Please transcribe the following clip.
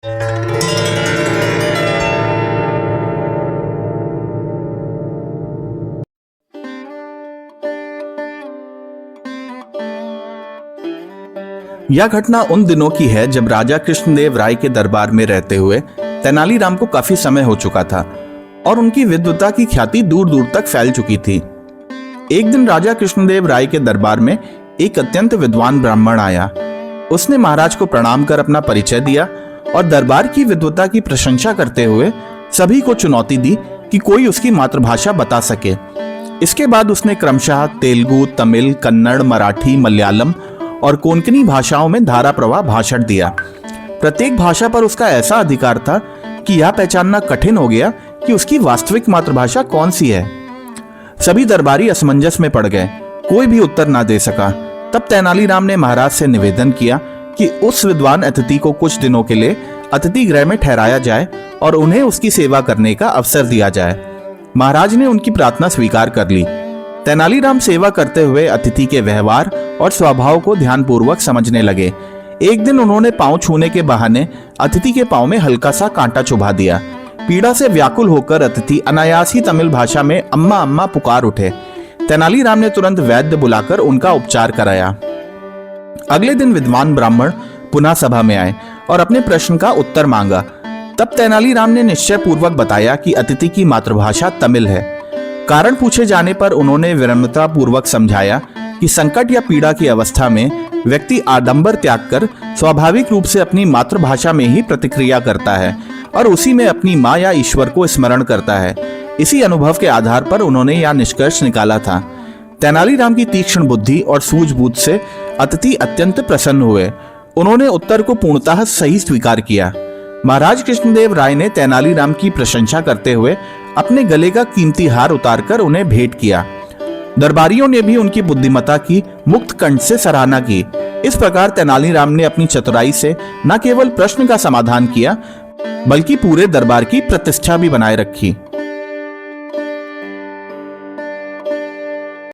यह घटना उन दिनों की है जब राजा कृष्णदेव राय के दरबार में रहते हुए तेनालीराम को काफी समय हो चुका था और उनकी विद्वता की ख्याति दूर दूर तक फैल चुकी थी। एक दिन राजा कृष्णदेव राय के दरबार में एक अत्यंत विद्वान ब्राह्मण आया। उसने महाराज को प्रणाम कर अपना परिचय दिया और दरबार की विद्वता की प्रशंसा करते हुए सभी को चुनौती दी कि कोई उसकी मातृभाषा बता सके। इसके बाद उसने क्रमशः तेलुगु, तमिल, कन्नड़, मराठी, मलयालम और कोंकणी भाषाओं में धारा प्रवाह भाषण दिया। प्रत्येक भाषा पर उसका ऐसा अधिकार था कि यह पहचानना कठिन हो गया कि उसकी वास्तविक मातृभाषा कौन सी है। सभी दरबारी असमंजस में पड़ गए, कोई भी उत्तर ना दे सका। तब तेनालीराम ने महाराज से निवेदन किया कि उस विद्वान अतिथि को कुछ दिनों के लिए अतिथि गृह में ठहराया जाए और उन्हें उसकी सेवा करने का अवसर दिया जाए। महाराज ने उनकी प्रार्थना स्वीकार कर ली। तेनालीराम सेवा करते हुए अतिथि के व्यवहार और स्वभाव को ध्यानपूर्वक समझने लगे। एक दिन उन्होंने पांव छूने के बहाने अतिथि के पांव में हल्का सा कांटा चुभा दिया। पीड़ा से व्याकुल होकर अतिथि अनायास ही तमिल भाषा में अम्मा अम्मा पुकार उठे। तेनालीराम ने तुरंत वैद्य बुलाकर उनका उपचार कराया। अगले दिन विद्वान ब्राह्मण पुनः सभा में आए और अपने प्रश्न का उत्तर मांगा। तब तेनालीराम ने निश्चय पूर्वक बताया कि अतिथि की मातृभाषा तमिल है। कारण पूछे जाने पर उन्होंने विनम्रता पूर्वक समझाया कि संकट या पीड़ा की अवस्था में व्यक्ति आडंबर त्याग कर स्वाभाविक रूप से अपनी मातृभाषा में ही प्रतिक्रिया करता है और उसी में अपनी माँ या ईश्वर को स्मरण करता है। इसी अनुभव के आधार पर उन्होंने यह निष्कर्ष निकाला था। तेनालीराम की तीक्ष्ण बुद्धि और सूझबूझ से अतिथि अत्यंत प्रसन्न हुए। उन्होंने उत्तर को पूर्णतः सही स्वीकार किया। महाराज कृष्णदेव राय ने तेनालीराम की प्रशंसा करते हुए अपने गले का कीमती हार उतारकर उन्हें भेंट किया। दरबारियों ने भी उनकी बुद्धिमत्ता की मुक्त कंठ से सराहना की। इस प्रकार तेनालीराम ने अपनी चतुराई से न केवल प्रश्न का समाधान किया बल्कि पूरे दरबार की प्रतिष्ठा भी बनाए रखी।